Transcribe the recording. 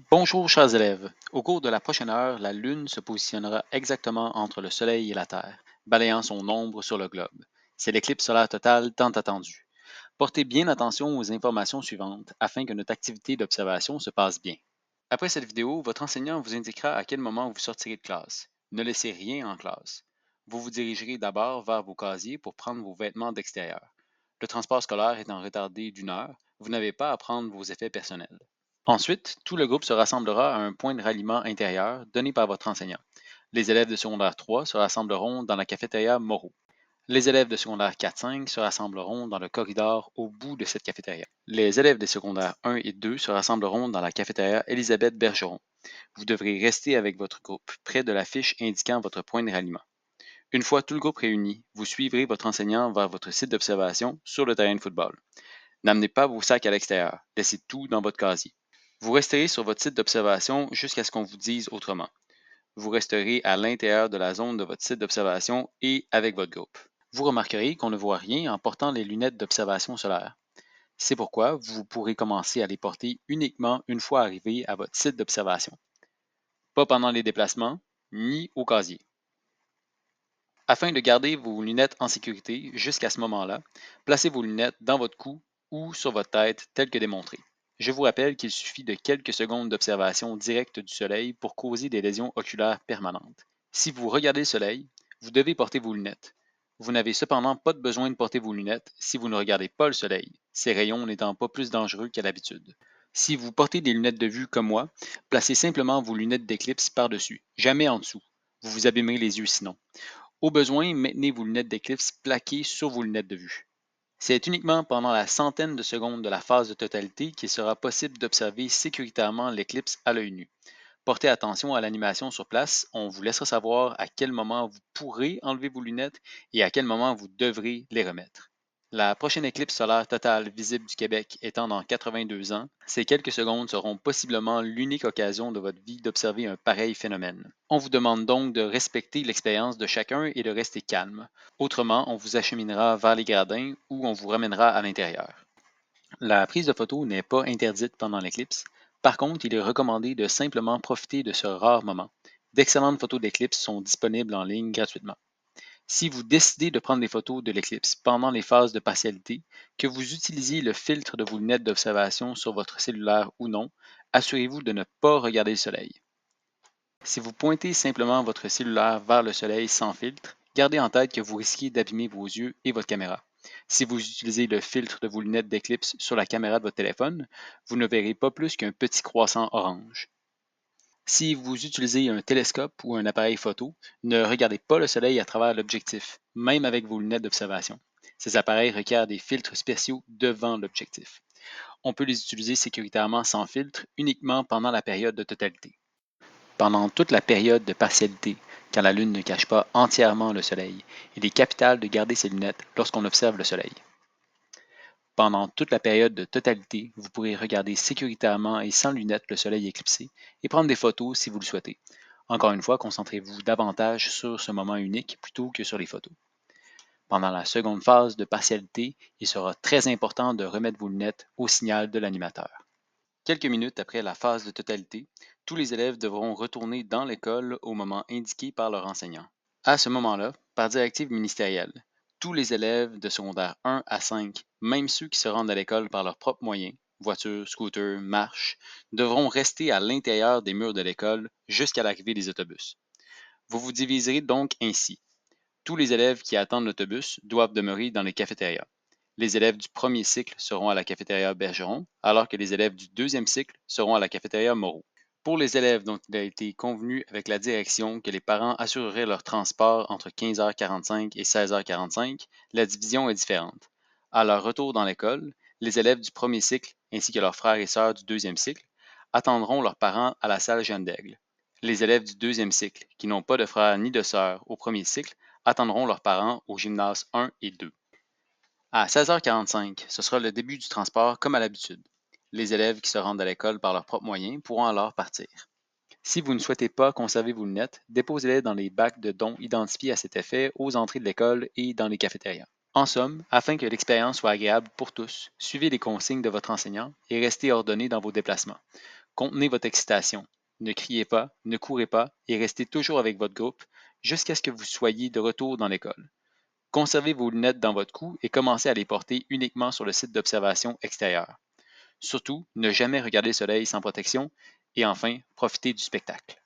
Bonjour chers élèves. Au cours de la prochaine heure, la Lune se positionnera exactement entre le Soleil et la Terre, balayant son ombre sur le globe. C'est l'éclipse solaire totale tant attendue. Portez bien attention aux informations suivantes afin que notre activité d'observation se passe bien. Après cette vidéo, votre enseignant vous indiquera à quel moment vous sortirez de classe. Ne laissez rien en classe. Vous vous dirigerez d'abord vers vos casiers pour prendre vos vêtements d'extérieur. Le transport scolaire étant retardé d'une heure, vous n'avez pas à prendre vos effets personnels. Ensuite, tout le groupe se rassemblera à un point de ralliement intérieur donné par votre enseignant. Les élèves de secondaire 3 se rassembleront dans la cafétéria Moreau. Les élèves de secondaire 4-5 se rassembleront dans le corridor au bout de cette cafétéria. Les élèves des secondaires 1 et 2 se rassembleront dans la cafétéria Élisabeth Bergeron. Vous devrez rester avec votre groupe, près de la fiche indiquant votre point de ralliement. Une fois tout le groupe réuni, vous suivrez votre enseignant vers votre site d'observation sur le terrain de football. N'amenez pas vos sacs à l'extérieur, laissez tout dans votre casier. Vous resterez sur votre site d'observation jusqu'à ce qu'on vous dise autrement. Vous resterez à l'intérieur de la zone de votre site d'observation et avec votre groupe. Vous remarquerez qu'on ne voit rien en portant les lunettes d'observation solaire. C'est pourquoi vous pourrez commencer à les porter uniquement une fois arrivé à votre site d'observation, pas pendant les déplacements, ni au casier. Afin de garder vos lunettes en sécurité jusqu'à ce moment-là, placez vos lunettes dans votre cou ou sur votre tête tel que démontré. Je vous rappelle qu'il suffit de quelques secondes d'observation directe du soleil pour causer des lésions oculaires permanentes. Si vous regardez le soleil, vous devez porter vos lunettes. Vous n'avez cependant pas de besoin de porter vos lunettes si vous ne regardez pas le soleil, ces rayons n'étant pas plus dangereux qu'à l'habitude. Si vous portez des lunettes de vue comme moi, placez simplement vos lunettes d'éclipse par-dessus, jamais en dessous. Vous vous abîmerez les yeux sinon. Au besoin, maintenez vos lunettes d'éclipse plaquées sur vos lunettes de vue. C'est uniquement pendant la centaine de secondes de la phase de totalité qu'il sera possible d'observer sécuritairement l'éclipse à l'œil nu. Portez attention à l'animation sur place, on vous laissera savoir à quel moment vous pourrez enlever vos lunettes et à quel moment vous devrez les remettre. La prochaine éclipse solaire totale visible du Québec étant dans 82 ans, ces quelques secondes seront possiblement l'unique occasion de votre vie d'observer un pareil phénomène. On vous demande donc de respecter l'expérience de chacun et de rester calme. Autrement, on vous acheminera vers les gradins ou on vous ramènera à l'intérieur. La prise de photo n'est pas interdite pendant l'éclipse. Par contre, il est recommandé de simplement profiter de ce rare moment. D'excellentes photos d'éclipse sont disponibles en ligne gratuitement. Si vous décidez de prendre des photos de l'éclipse pendant les phases de partialité, que vous utilisiez le filtre de vos lunettes d'observation sur votre cellulaire ou non, assurez-vous de ne pas regarder le soleil. Si vous pointez simplement votre cellulaire vers le soleil sans filtre, gardez en tête que vous risquez d'abîmer vos yeux et votre caméra. Si vous utilisez le filtre de vos lunettes d'éclipse sur la caméra de votre téléphone, vous ne verrez pas plus qu'un petit croissant orange. Si vous utilisez un télescope ou un appareil photo, ne regardez pas le soleil à travers l'objectif, même avec vos lunettes d'observation. Ces appareils requièrent des filtres spéciaux devant l'objectif. On peut les utiliser sécuritairement sans filtre uniquement pendant la période de totalité. Pendant toute la période de partialité, quand la Lune ne cache pas entièrement le Soleil, il est capital de garder ses lunettes lorsqu'on observe le Soleil. Pendant toute la période de totalité, vous pourrez regarder sécuritairement et sans lunettes le Soleil éclipsé et prendre des photos si vous le souhaitez. Encore une fois, concentrez-vous davantage sur ce moment unique plutôt que sur les photos. Pendant la seconde phase de partialité, il sera très important de remettre vos lunettes au signal de l'animateur. Quelques minutes après la phase de totalité, tous les élèves devront retourner dans l'école au moment indiqué par leur enseignant. À ce moment-là, par directive ministérielle, tous les élèves de secondaire 1 à 5, même ceux qui se rendent à l'école par leurs propres moyens, voiture, scooter, marche, devront rester à l'intérieur des murs de l'école jusqu'à l'arrivée des autobus. Vous vous diviserez donc ainsi. Tous les élèves qui attendent l'autobus doivent demeurer dans les cafétérias. Les élèves du premier cycle seront à la cafétéria Bergeron, alors que les élèves du deuxième cycle seront à la cafétéria Moreau. Pour les élèves dont il a été convenu avec la direction que les parents assureraient leur transport entre 15h45 et 16h45, la division est différente. À leur retour dans l'école, les élèves du premier cycle ainsi que leurs frères et sœurs du deuxième cycle attendront leurs parents à la salle Jeanne d'Aigle. Les élèves du deuxième cycle, qui n'ont pas de frères ni de sœurs au premier cycle, attendront leurs parents au gymnase 1 et 2. À 16h45, ce sera le début du transport comme à l'habitude. Les élèves qui se rendent à l'école par leurs propres moyens pourront alors partir. Si vous ne souhaitez pas conserver vos lunettes, déposez-les dans les bacs de dons identifiés à cet effet aux entrées de l'école et dans les cafétérias. En somme, afin que l'expérience soit agréable pour tous, suivez les consignes de votre enseignant et restez ordonné dans vos déplacements. Contenez votre excitation. Ne criez pas, ne courez pas et restez toujours avec votre groupe jusqu'à ce que vous soyez de retour dans l'école. Conservez vos lunettes dans votre cou et commencez à les porter uniquement sur le site d'observation extérieure. Surtout, ne jamais regarder le soleil sans protection et enfin, profitez du spectacle.